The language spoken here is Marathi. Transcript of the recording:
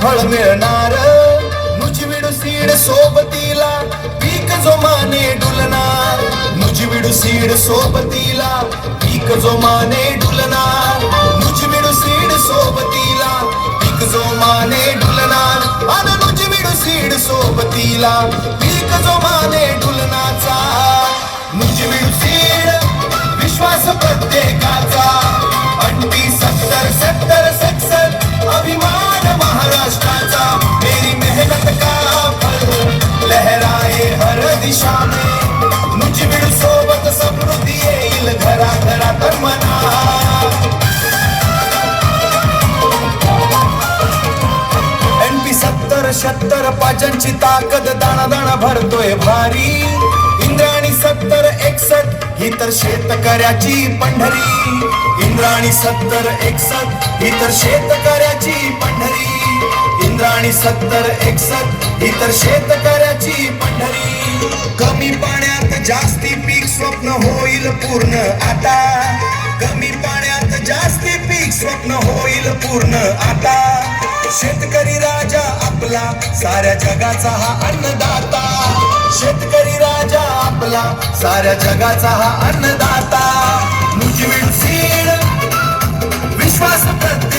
फळ मिळणार. नुजविडू सीड सोबतीला पीक जो माने डुलणार. नुजविडू सीड सोबतीला पीक जो माने डुलणार. नुजविडू सीड सोबतीला पीक जो माने डुलणार. अन नुजविडू सीड सोबतीला पीक जो माने डुलनाचा. नुजविडू सीड विश्वास प्रत्येकाचा. 70-70 अभिमान महाराष्ट्राचा. मेरी मेहनत का फल लहराए हर दिशा में. नुजविडू सोबत समृद्धी येईल घराघरात म्हणा. NP 70-76 पाचांची ताकद दाणा दाणा भरतोय भारी. इंद्राणी 70-61 ही तर शेतकऱ्याची पंढरी. इंद्राणी 70-61 ही तर शेतकऱ्याची पंढरी. इंद्राणी 70-61 ही तर शेतकऱ्याची पंढरी. कमी पाण्यात जास्ती पीक स्वप्न होईल पूर्ण आता. कमी पाण्यात जास्ती पीक स्वप्न होईल पूर्ण आता. शेतकरी राजा आपला साऱ्या जगाचा हा अन्नदाता. शेतकरी राजा आपला साऱ्या जगाचा हा अन्नदाता. नुजविडू सीड विश्वास प्रत्येक